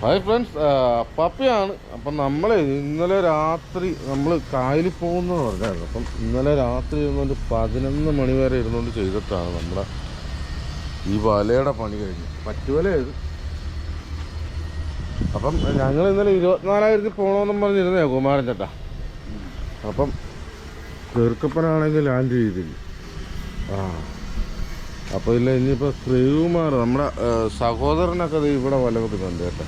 Hi friends, പപ്പിയാണ്. അപ്പം നമ്മൾ ഇന്നലെ രാത്രി നമ്മൾ കായലിൽ പോകുമെന്ന് പറഞ്ഞായിരുന്നു. അപ്പം ഇന്നലെ രാത്രി ഇരുന്നുകൊണ്ട് 11 മണി വരെ ഇരുന്നുകൊണ്ട് ചെയ്തിട്ടാണ് നമ്മുടെ ഈ വലയുടെ പണി കഴിഞ്ഞു. പറ്റുവലയത്. അപ്പം ഞങ്ങൾ ഇന്നലെ 24,000 പോകണമെന്നും പറഞ്ഞിരുന്നേ കുമാരൻ ചേട്ടാ. അപ്പം ചെറുക്കപ്പനാണെങ്കിൽ ലാൻഡ് ചെയ്തില്ല. അപ്പോൾ ഇല്ല, ഇനിയിപ്പോൾ ശ്രീകുമാർ നമ്മുടെ സഹോദരനൊക്കെ അത് ഇവിടെ വല വെക്കുന്നുണ്ട് കേട്ടോ.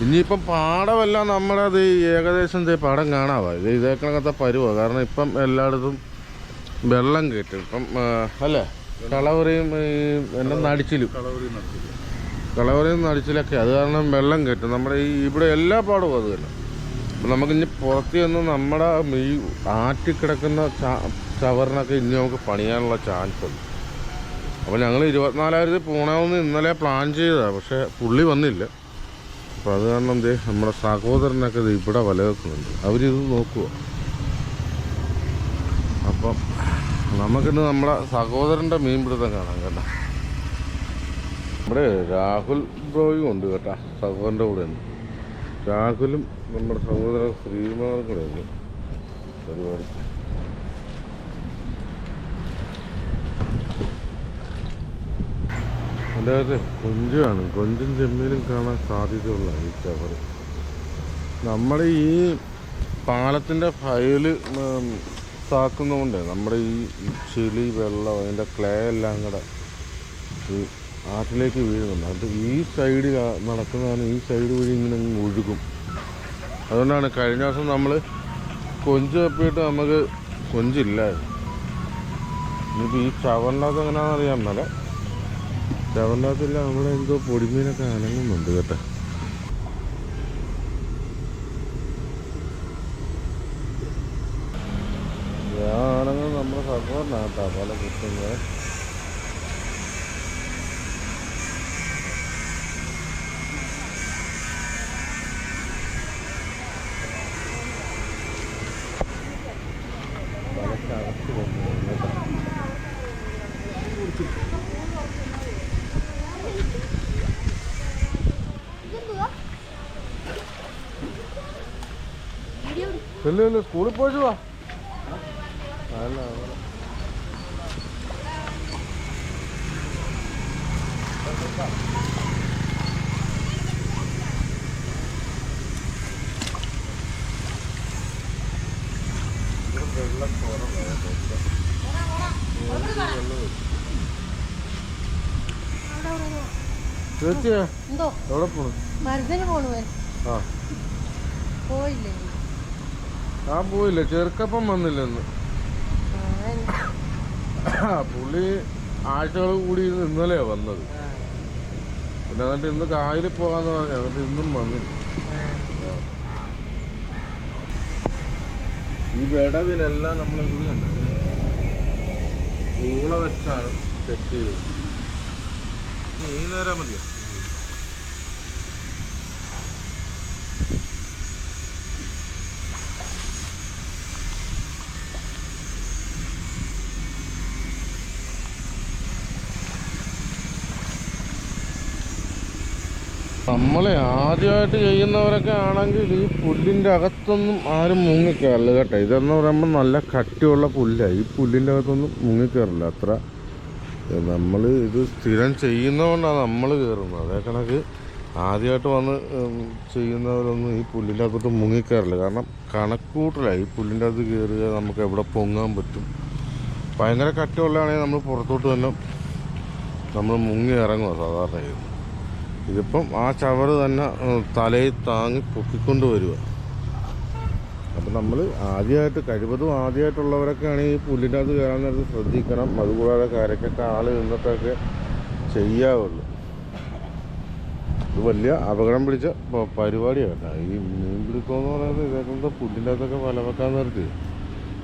ഇനിയിപ്പം പാടമെല്ലാം നമ്മുടെ അത് ഏകദേശം പാടം കാണാവാ. ഇതേക്കണക്കത്തെ പരുവാണ്. കാരണം ഇപ്പം എല്ലായിടത്തും വെള്ളം കയറ്റും. ഇപ്പം അല്ലേ, കളവറയും എന്നെ കളവറയും നടിച്ചിലൊക്കെ അത് കാരണം വെള്ളം കയറ്റും. നമ്മുടെ ഇവിടെ എല്ലാ പാടവും അത് തന്നെ. അപ്പം നമുക്കിനി പുറത്ത് ചെന്ന് നമ്മുടെ ഈ ആറ്റിക്കിടക്കുന്ന ചവറിനൊക്കെ ഇനി നമുക്ക് പണിയാനുള്ള ചാൻസ് ഉണ്ട്. അപ്പോൾ ഞങ്ങൾ 24,000 പോകണമെന്ന് ഇന്നലെ പ്ലാൻ ചെയ്തതാണ്. പക്ഷേ പുള്ളി വന്നില്ല. അപ്പോൾ അത് കാരണം നമ്മുടെ സഹോദരനൊക്കെ ഇത് ഇവിടെ വല വെക്കുന്നുണ്ട്. അവരിത് നോക്കുക. അപ്പം നമുക്കിന്ന് നമ്മുടെ സഹോദരൻ്റെ മീൻപിടുത്തം കാണാം കേട്ടോ. നമ്മുടെ രാഹുൽ ബ്രോയും ഉണ്ട് കേട്ടോ, സഹോദരൻ്റെ കൂടെ ഉണ്ട്. രാഹുലും നമ്മുടെ സഹോദരൻ ശ്രീകുമാറും കൂടെ ഉണ്ട് പരിപാടി. അതിൻ്റെ കൊഞ്ചാണ്. കൊഞ്ചും ചെമ്മീനും കാണാൻ സാധ്യതയുള്ള ഈ ചവർ. നമ്മുടെ ഈ പാലത്തിൻ്റെ ഫയല് താക്കുന്നതുകൊണ്ട് നമ്മുടെ ഈ ചെളി വെള്ളം അതിൻ്റെ ക്ലേ എല്ലാം കൂടെ ഈ ആറ്റിലേക്ക് വീഴുന്നുണ്ട്. അത് ഈ സൈഡിൽ നടക്കുന്നതാണ്. ഈ സൈഡ് വഴി ഇങ്ങനെ ഒഴുകും. അതുകൊണ്ടാണ് കഴിഞ്ഞ ദിവസം നമ്മൾ കൊഞ്ച് തപ്പിയിട്ട് നമുക്ക് കൊഞ്ചില്ലായിരുന്നു. ഇനിയിപ്പോൾ ഈ ചവറിനകത്ത് എങ്ങനെയാണെന്ന് അറിയാൻ മേല. ചവറിനകത്തില്ല, നമ്മുടെ എന്തോ പൊടിമീനൊക്കെ അനങ്ങുന്നുണ്ട് കേട്ടോ. ആണെങ്കിൽ നമ്മുടെ സഹോദരനാട്ടാ പല കുത്തുന്നത്. പലക്കകത്ത് കൊണ്ടുപോകും കേട്ടോ. ഇല്ല സ്കൂളിൽ പോയിട്ട് വാ. അല്ല വെള്ളം ചേച്ചിയാ എവിടെ പോണു? ആ പോയില്ല. ചെറുക്കപ്പം വന്നില്ലെന്ന്. പുള്ളി ആഴ്ചകൾ കൂടി ഇന്നലെയാ വന്നത്. പിന്നെ എന്നിട്ട് ഇന്ന് കായലിൽ പോകാന്ന് പറഞ്ഞു. എന്നിട്ട് ഇന്നും വന്നില്ല. ഈ വിടവിലെല്ലാം നമ്മൾ ഇവിടെയുണ്ട് പൂള വെച്ചാണ് സെറ്റ് ചെയ്തത്. ഈ നേരം മതിയോ? നമ്മളെ ആദ്യമായിട്ട് ചെയ്യുന്നവരൊക്കെ ആണെങ്കിൽ ഈ പുല്ലിൻ്റെ അകത്തൊന്നും ആരും മുങ്ങിക്കയറില്ല കേട്ടോ. ഇതെന്ന് പറയുമ്പോൾ നല്ല കട്ടിയുള്ള പുല്ലാണ്. ഈ പുല്ലിൻ്റെ അകത്തൊന്നും മുങ്ങിക്കയറില്ല അത്ര. നമ്മൾ ഇത് സ്ഥിരം ചെയ്യുന്നതുകൊണ്ടാണ് നമ്മൾ കയറുന്നത്. അതേ കണക്ക് ആദ്യമായിട്ട് വന്ന് ചെയ്യുന്നവരൊന്നും ഈ പുല്ലിൻ്റെ അകത്തോട്ട് മുങ്ങിക്കയറില്ല. കാരണം കണക്കൂട്ടലാണ്. ഈ പുല്ലിൻ്റെ അകത്ത് കയറുക നമുക്ക് എവിടെ പൊങ്ങാൻ പറ്റും. ഭയങ്കര കട്ടിയുള്ളതാണെങ്കിൽ നമ്മൾ പുറത്തോട്ട് തന്നെ നമ്മൾ മുങ്ങി ഇറങ്ങുക സാധാരണ ചെയ്യുന്നത്. ഇതിപ്പം ആ ചവറ് തന്നെ തലയിൽ താങ്ങി പൊക്കിക്കൊണ്ട് വരിക. അപ്പം നമ്മൾ കഴിവതും ആദ്യമായിട്ടുള്ളവരൊക്കെ ആണെങ്കിൽ ഈ പുല്ലിൻ്റെ അകത്ത് കയറാൻ നേരത്ത് ശ്രദ്ധിക്കണം. അതുകൂടാതെ കരയ്ക്കൊക്കെ ആൾ നിന്നിട്ടൊക്കെ ചെയ്യാവുള്ളൂ. ഇത് വലിയ അപകടം പിടിച്ച പരിപാടിയാണ് ഈ മീൻ പിടുത്തമെന്ന് പറയുന്നത്. ഇതേക്കുള്ള പുല്ലിൻ്റെ അകത്തൊക്കെ വല വെക്കാൻ നിർത്തി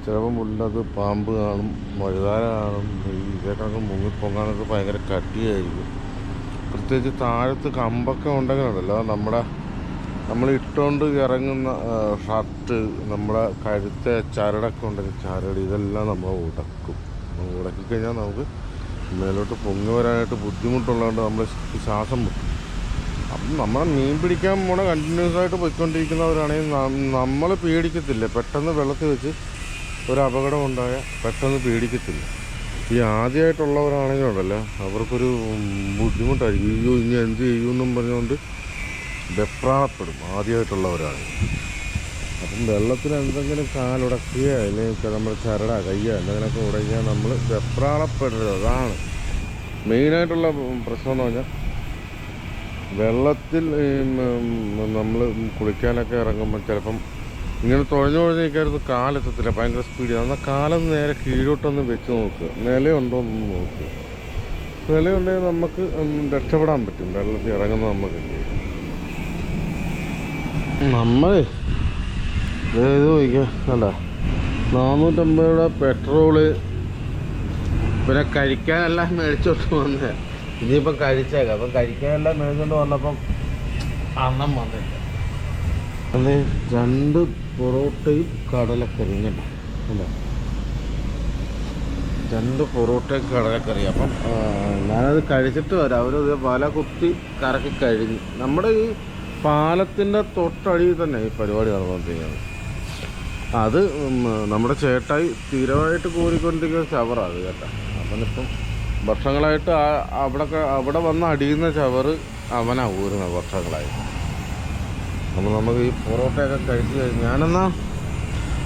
ചിലപ്പം പുല്ലിൻ്റെ അകത്ത് പാമ്പ് കാണും, മഴുതാര കാണും. ഇതേക്കണക്ക് മുങ്ങിപ്പൊങ്ങാനൊക്കെ ഭയങ്കര കട്ടിയായിരിക്കും. പ്രത്യേകിച്ച് താഴത്ത് കമ്പൊക്കെ ഉണ്ടെങ്കിലുണ്ടല്ലോ, നമ്മൾ ഇട്ടുകൊണ്ട് ഇറങ്ങുന്ന ഷർട്ട്, നമ്മുടെ കഴുത്തെ ചരടൊക്കെ ഉണ്ടെങ്കിൽ ചരട് ഇതെല്ലാം നമ്മൾ ഉടക്കിക്കഴിഞ്ഞാൽ നമുക്ക് മേലോട്ട് പൊങ്ങി വരാനായിട്ട് ബുദ്ധിമുട്ടുള്ളതുകൊണ്ട് നമ്മൾ ശ്വാസം മുട്ടും. അപ്പം നമ്മളെ മീൻ പിടിക്കാൻ പോണ കണ്ടിന്യൂസ് ആയിട്ട് പോയിക്കൊണ്ടിരിക്കുന്നവരാണെങ്കിൽ നമ്മൾ പേടിക്കത്തില്ല. പെട്ടെന്ന് വെള്ളത്തിൽ വെച്ച് ഒരു അപകടം ഉണ്ടായാൽ പെട്ടെന്ന് പേടിക്കത്തില്ല. ഈ ആദ്യമായിട്ടുള്ളവരാണെങ്കിൽ ഉണ്ടല്ലോ അവർക്കൊരു ബുദ്ധിമുട്ടായിരിക്കും. അയ്യോ ഇനി എന്ത് ചെയ്യുമെന്നും പറഞ്ഞുകൊണ്ട് വെപ്രാളപ്പെടും ആദ്യമായിട്ടുള്ളവരാണ്. അപ്പം വെള്ളത്തിൽ എന്തെങ്കിലും കാലുടക്കുകയോ അല്ലെങ്കിൽ നമ്മുടെ ചരട കയ്യോ എന്തെങ്കിലുമൊക്കെ ഉടങ്ങിയാൽ നമ്മൾ വെപ്രാളപ്പെടരുത്. അതാണ് മെയിനായിട്ടുള്ള പ്രശ്നം എന്ന് പറഞ്ഞാൽ. വെള്ളത്തിൽ നമ്മൾ കുളിക്കാനൊക്കെ ഇറങ്ങുമ്പോൾ ചിലപ്പം ഇങ്ങനെ തുഴഞ്ഞു നിൽക്കരുത്, കാലെത്തത്തില്ല, ഭയങ്കര സ്പീഡിൽ. എന്നാൽ കാലം നേരെ കീഴോട്ടൊന്ന് വെച്ച് നോക്കുക, നിലയുണ്ടോ എന്നൊന്ന് നോക്കുക. നിലയുണ്ടെങ്കിൽ നമുക്ക് രക്ഷപ്പെടാൻ പറ്റും വെള്ളത്തിൽ ഇറങ്ങുന്നത്. നമുക്ക് നമ്മൾ ഇത് ചോദിക്കുക അല്ല 450 രൂപ പെട്രോള്, പിന്നെ കഴിക്കാനെല്ലാം മേടിച്ചോട്ട് വന്നേ. ഇനിയിപ്പം കഴിച്ചേക്കാം. അപ്പം കഴിക്കാനെല്ലാം മേടിച്ചോണ്ട് വന്നപ്പം അന്നം വന്നില്ല. അത് 2 പൊറോട്ടയും കടലക്കറിയും കേട്ടോ. അല്ല 2 പൊറോട്ടയും കടലക്കറി. അപ്പം ഞാനത് കഴിച്ചിട്ട് വരാം. അവരത് വല കുത്തി കറക്കി കഴിഞ്ഞു. നമ്മുടെ ഈ പാലത്തിൻ്റെ തൊട്ടടിയിൽ തന്നെ ഈ പരിപാടി നടന്നുകൊണ്ടിരിക്കുന്നത്. അത് നമ്മുടെ ചേട്ടായി സ്ഥിരമായിട്ട് കോരിക്കൊണ്ടിരിക്കുന്ന ചവറാണ് കേട്ടോ. അവനിപ്പം വർഷങ്ങളായിട്ട് അവിടെ വന്ന് അടിയുന്ന ചവറ് അവനാണ് ഊരുന്നത് വർഷങ്ങളായിട്ട്. അപ്പം നമുക്ക് ഈ പൊറോട്ടയൊക്കെ കഴിച്ച് കഴിഞ്ഞ് ഞാനെന്നാ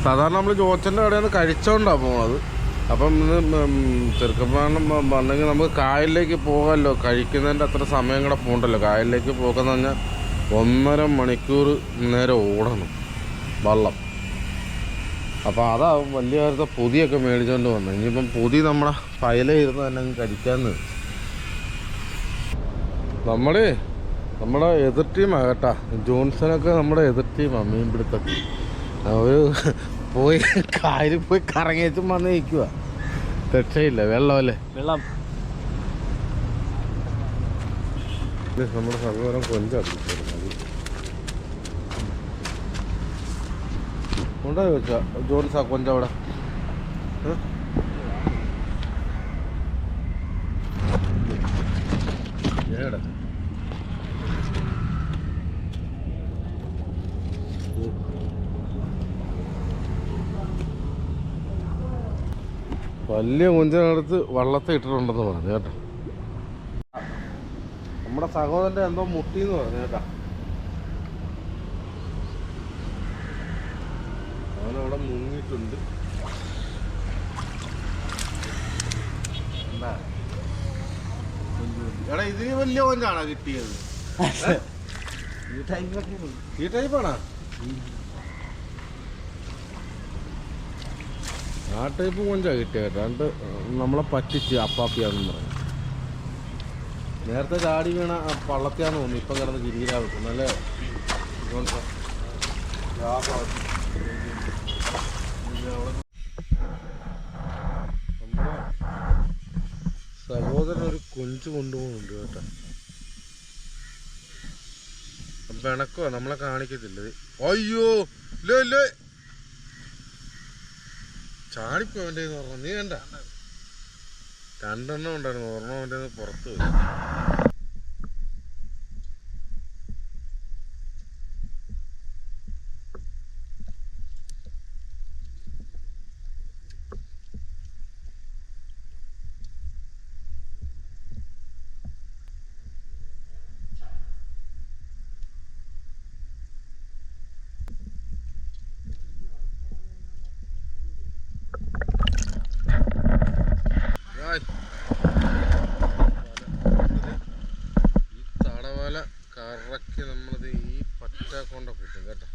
സാധാരണ നമ്മൾ ജോച്ചൻ്റെ കടയിൽ നിന്ന് കഴിച്ചോണ്ടാണ് പോകുന്നത്. അപ്പം ഇന്ന് ചെറുക്കപ്പാണം വന്നെങ്കിൽ നമുക്ക് കായലിലേക്ക് പോകാമല്ലോ. കഴിക്കുന്നതിൻ്റെ അത്ര സമയം കൂടെ പോകണ്ടല്ലോ. കായലിലേക്ക് പോകുന്ന പറഞ്ഞാൽ 1.5 മണിക്കൂർ നേരെ ഓടണം വള്ളം. അപ്പോൾ അതാ വലിയ കാര്യത്തെ പൊതിയൊക്കെ മേടിച്ചുകൊണ്ട് വന്നു. ഇനിയിപ്പം പൊതി നമ്മുടെ പയലിരുന്ന് തന്നെ കഴിക്കാമെന്ന്. നമ്മുടെ എതിർ ടീമാണ് കേട്ടാ. ജോൺസനൊക്കെ നമ്മുടെ എതിർ ടീമാണ് മീൻപിടുത്തത്തിൽ. അവർ പോയി കായലിൽ പോയി കറങ്ങിച്ചും വന്ന് നിൽക്കുക. രക്ഷയില്ല. വെള്ളമല്ലേ, വെള്ളം. നമ്മുടെ സഹോദരൻ കൊഞ്ചടിച്ചു ഉണ്ടായി വെച്ചാ ജോൺസാ കൊഞ്ചവിടെ. വലിയ കൊഞ്ചിനടുത്ത് വള്ളത്തെ ഇട്ടിട്ടുണ്ടെന്ന് പറഞ്ഞു കേട്ടോ. നമ്മുടെ സഹോദരൻ്റെ എന്തോ മുട്ടിന്ന് പറഞ്ഞു കേട്ടാ. അവനവിടെ മുങ്ങിയിട്ടുണ്ട്. എടാ ഇതിന് വലിയ കൊഞ്ചാണോ കിട്ടിയത്? ഈ ടൈപ്പാണോ? ആ ടൈപ്പ് കൊഞ്ചാ കിട്ടിയ കേട്ടോ. രണ്ട് നമ്മളെ പറ്റിച്ച് അപ്പാപ്പിയാണെന്ന് പറഞ്ഞു. നേരത്തെ ചാടി വീണ പള്ളത്തിയാന്ന് തോന്നുന്നു. ഇപ്പം കിടന്ന് കിരീരാ വെക്കും. നല്ല നമ്മുടെ സഹോദരൻ ഒരു കൊഞ്ച് കൊണ്ടുപോകുന്നുണ്ട് കേട്ടോ. പിണക്കോ നമ്മളെ കാണിക്കത്തില്ല. അയ്യോ ഇല്ല ചാടിപ്പോ അവൻ്റെ പറഞ്ഞു. നീ കണ്ട 2 എണ്ണം ഉണ്ടായിരുന്നു. ഒരെണ്ണം അവൻ്റെ പുറത്ത് വരും. ഈ തടവല കറക്കി നമ്മളത് ഈ പറ്റ കൊണ്ട കിട്ടും കേട്ടോ.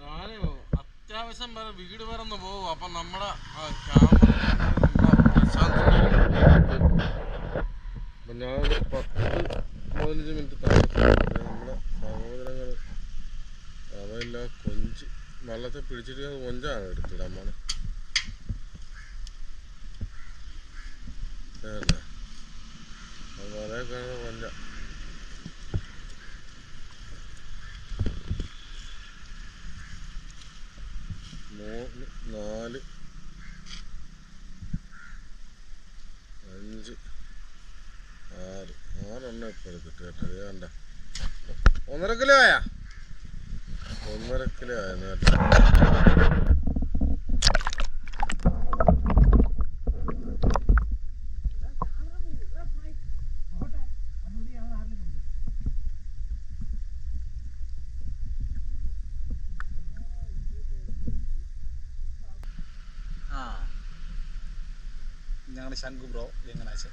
ഞാന് അത്യാവശ്യം വീട് വരെ ഒന്ന് പോകും. അപ്പം നമ്മുടെ ക്യാമറ പ്രശാന്ത് അപ്പം ഞാനൊരു 10-15 മിനിറ്റ് താമസിച്ചു. നമ്മുടെ സഹോദരങ്ങൾ അവയെല്ലാം കൊഞ്ച് വള്ളത്തെ പിടിച്ചിട്ട് കൊഞ്ചാണ് എടുത്തിടാൻ പോണെ. വളരെ കാണുന്ന കൊഞ്ച. മൂന്ന് 4 5 6 ഇപ്പോൾ എടുത്തിട്ട് കേട്ടോ. ഇത് കണ്ട 1.5 കിലോ ആയാ 1.5 കിലോ ആയിരുന്നു കേട്ടോ. ഞങ്ങളുടെ ശംഖു ബ്രോ എങ്ങനാച്ച്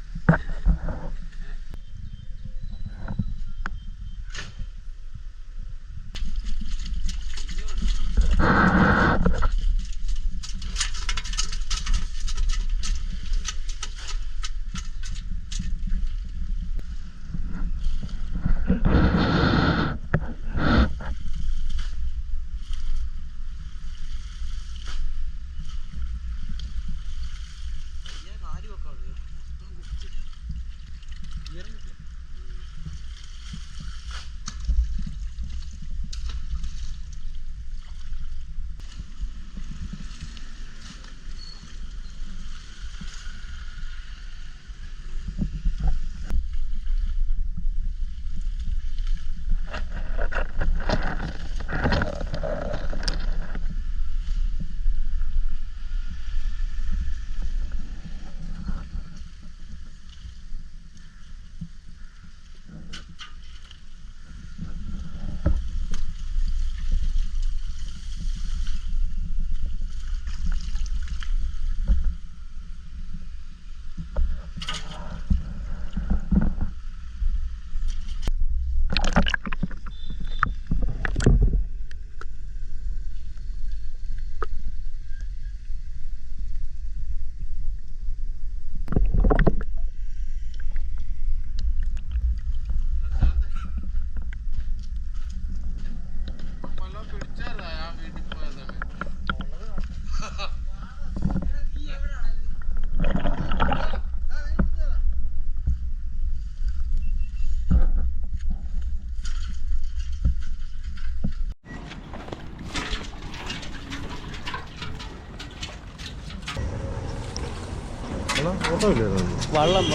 വള്ളം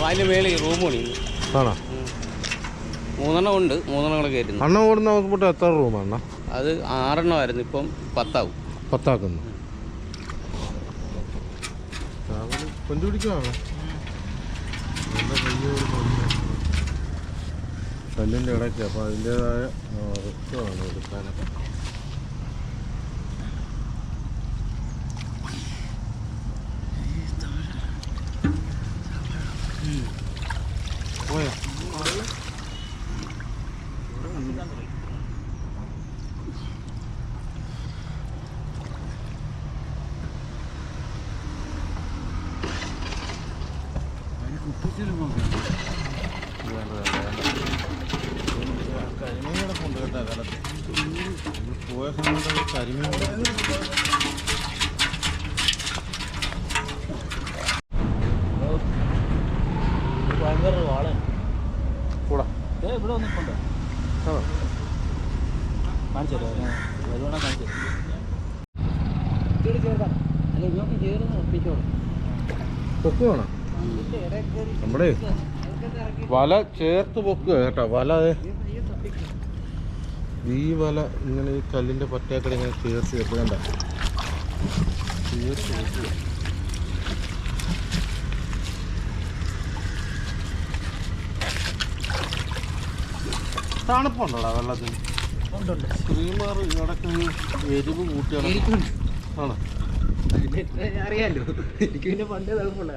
അതിൻ്റെ മേളിൽ റൂം പണി ആണോ? 3 ഉണ്ട്, 3 കൂടെ കയറ്റുന്നു. അണ്ണ ഓടുന്ന നോക്കുമ്പോൾ എത്ര റൂമാണ്? അത് 6 ആയിരുന്നു, ഇപ്പം 10 ആവും. 10 ആക്കുന്നു. കൊഞ്ചു പിടിക്കുവാണോ? കല്ലിൻ്റെ ഇടയ്ക്ക്, അപ്പോൾ അതിൻ്റേതായ റിസ്ക്കാണ് എടുക്കാനൊക്കെ. പോയോ? കരിമീൻ കിടപ്പുണ്ട് കേട്ടോ കാലത്ത്. പോയ സമയത്ത് കരിമീൻ ഭയങ്കര വാളൻ കൂടാ ഇവിടെ വന്നിട്ടുണ്ടോ? കാണിച്ചു തരാം, വരുവാണോ കാണിച്ചു തരാം. അല്ല, ഇങ്ങോട്ട് ചേർന്ന് ഒപ്പിച്ചോളൂ. പൊക്കുവാണോ? നമ്മുടെ വല ചേർത്ത് പൊക്കുക കേട്ടോ. വല ഈ വല ഇങ്ങനെ ഈ കല്ലിൻ്റെ പറ്റേക്കട ഇങ്ങനെ ചേർത്ത് വെക്കണ്ട. ചേർത്ത് വെക്കുക. തണുപ്പുണ്ടോടാ വെള്ളത്തിന്? സ്ക്രീമർ ഇടയ്ക്ക് എരിവ് കൂട്ടിയാണ്. ആണോ? അറിയാലോ, എനിക്ക് പിന്നെ പണ്ടേ തണുപ്പുള്ള.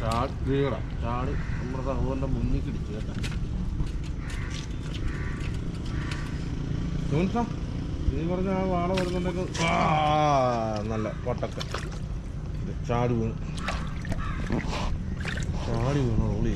ചാട് നമ്മുടെ സഹോദരൻ്റെ മുന്നിൽ കിടിച്ചു കേട്ടോ. ജോൺസാ നീ പറഞ്ഞ ആ വാള വരുന്നുണ്ടെങ്കിൽ നല്ല പൊട്ടക്ക ചാടി വീണു റോളി.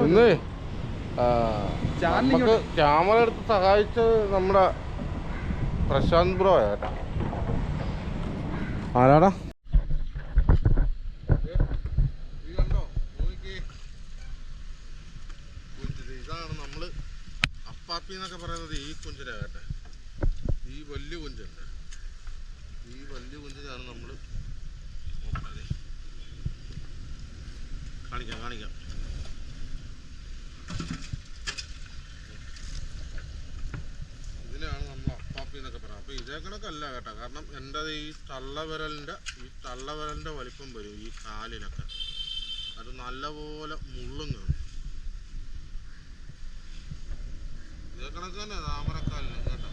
ഇന്ന് നമുക്ക് ക്യാമറ എടുത്ത് സഹായിച്ചത് നമ്മുടെ പ്രശാന്ത് ബ്രോ കേട്ടാ. ആരാടാ ഇതാണ് നമ്മള് അപ്പാപ്പി എന്നൊക്കെ പറയുന്നത്. ഈ കുഞ്ചിനാ കേട്ടെ, ഈ വലിയ കുഞ്ചുണ്ട്. ഈ വലിയ കുഞ്ചിനാണ് നമ്മള് കാണിക്കാം. ഇതിനാണ് നമ്മൾ അപ്പാപ്പി എന്നൊക്കെ പറയാം. അപ്പോൾ ഇതേ കണക്കല്ല കേട്ടോ, കാരണം എൻ്റെ ഈ തള്ളവിരലിൻ്റെ വലിപ്പം വരും ഈ കാലിനൊക്കെ. അത് നല്ലപോലെ മുള്ളും കാണും. ഇതേ കണക്ക് തന്നെ താമരക്കാലിന് കേട്ടോ.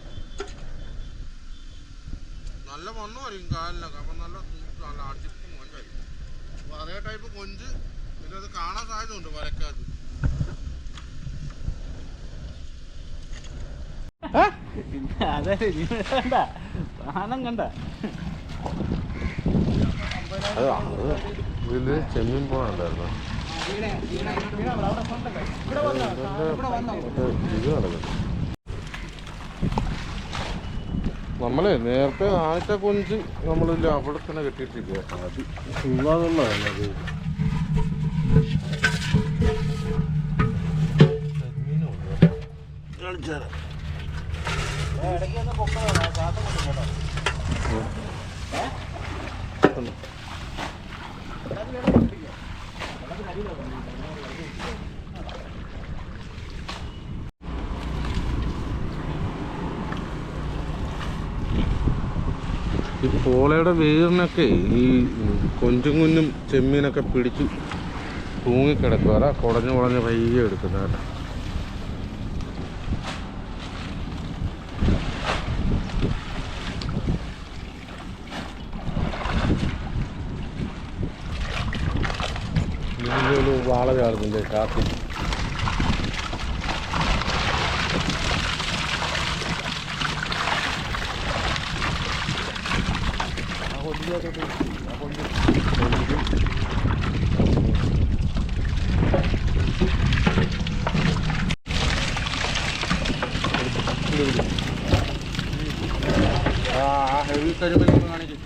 നല്ല മണ്ണുമായിരിക്കും കാലിനൊക്കെ. അപ്പം നല്ല അടിപ്പ് കൊഞ്ചായിരിക്കും. അപ്പോൾ അതേ ടൈപ്പ് കൊഞ്ച് ഇതിനത് കാണാൻ സാധ്യതയുണ്ട് വരക്കാത്. അതെ സാധനം കണ്ട ഇതില് ചെമ്മീൻ പോകണ്ടായിരുന്നു. ഇത് നടക്കും. നമ്മളെ നേരത്തെ കാണിച്ച കൊഞ്ച് നമ്മളില്ല അവിടെ തന്നെ കെട്ടിയിട്ടില്ല. അത് ഉള്ളതെന്നുള്ളത് ഈ പോളയുടെ വേരിനൊക്കെ ഈ കൊഞ്ചും കുഞ്ഞും ചെമ്മീനൊക്കെ പിടിച്ച് തൂങ്ങിക്കിടക്കുക. അതാ കുടഞ്ഞ് പയ്യെ എടുക്കുന്ന കേട്ടോ. ഇതിൻ്റെ വാള ചാടുന്നില്ലേ കാത്തി. ഹെവി കരിമീൻ കാണിക്കും.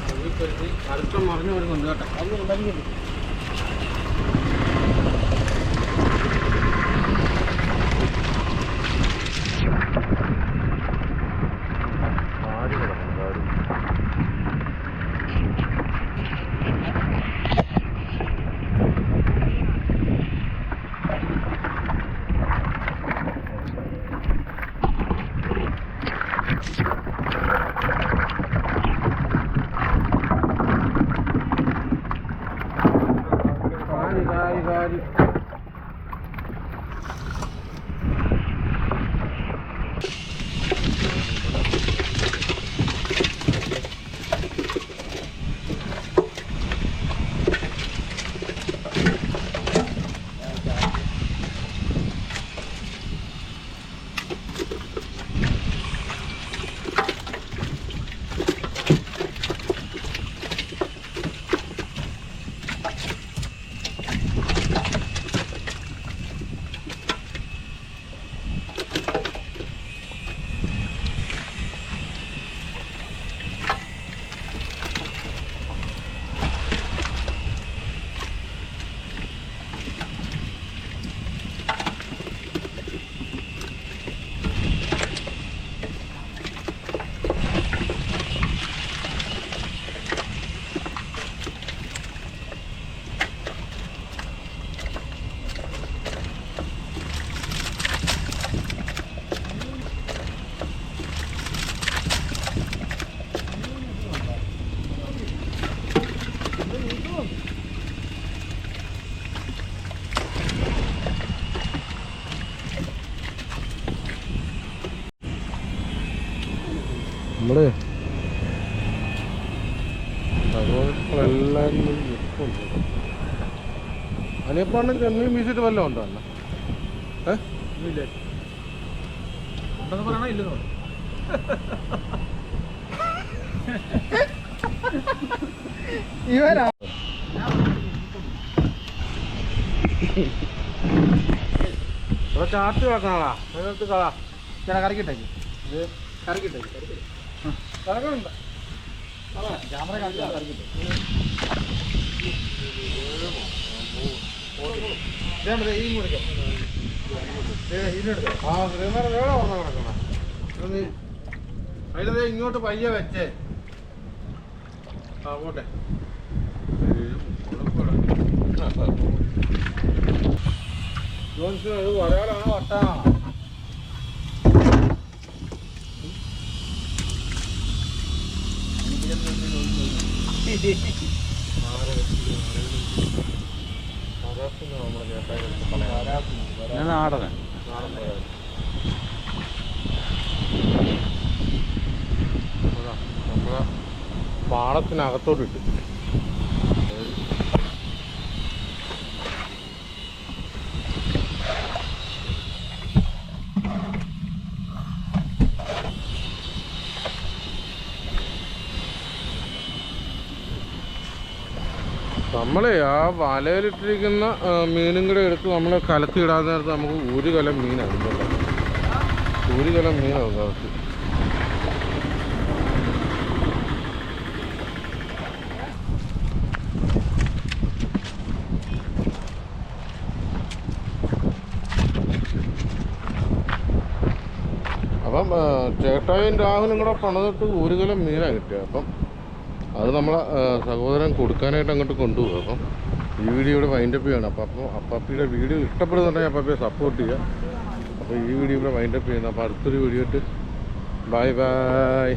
ഹെവി കരിമീൻ അടുത്ത മറിഞ്ഞു വരുന്നുണ്ട് കേട്ടോ. നമ്മള് എല്ലാവരും നിൽപ്പുണ്ട്. അനിയപ്പാണ് ചെമ്മീൻ വീശിട്ട് വല്ലതും ഉണ്ടോ അല്ല ഉണ്ടെന്ന് പറയണോ ഇല്ലെന്നോ? ഇവരാ ചാർട്ട് കിടക്കണാ അതിനകത്ത് കളാ ചേട്ടാ കറക്കിട്ടേക്ക് ഇത് കറക്കിട്ടേക്ക് കിടക്കണുണ്ട്. ക്യാമറ കാണിച്ചാൽ കറക്കിട്ടേ ഈ മുറിക്കാം ആ ശ്രീമാരെ വേറെ ഓർമ്മ കിടക്കണം. അതിലത് ഇങ്ങോട്ട് പയ്യെ വെച്ചേ. ആ പോട്ടെ. ജോൺസ് ഇത് വരാനാണോ വട്ടാണോ? നാടന നമ്മളെ പാടത്തിനകത്തോട്ട് ഇട്ട് നമ്മളെ ആ വലയിലിട്ടിരിക്കുന്ന മീനും കൂടെ എടുത്ത് നമ്മൾ കലത്തി ഇടാൻ നേരത്ത് നമുക്ക് ഒരു കലം മീനാണ്. ഒരു കലം മീനാണ് കലത്തി. അപ്പം ചേട്ടായും രാഹുലും കൂടെ പണിതിട്ട് ഒരു കലം മീനാണ് കിട്ടിയത്. അപ്പം അത് നമ്മളെ സഹോദരൻ കൊടുക്കാനായിട്ട് അങ്ങോട്ട് കൊണ്ടുപോകും. അപ്പം ഈ വീഡിയോ ഇവിടെ വൈൻഡപ്പ് ചെയ്യണം. അപ്പോൾ അപ്പാപ്പിയുടെ വീഡിയോ ഇഷ്ടപ്പെടുന്നുണ്ടെങ്കിൽ അപ്പാപ്പിയെ സപ്പോർട്ട് ചെയ്യുക. അപ്പോൾ ഈ വീഡിയോ ഇവിടെ വൈൻഡപ്പ് ചെയ്യുന്നത്. അപ്പോൾ അടുത്തൊരു വീഡിയോ ഇട്ട് ബൈ ബൈ.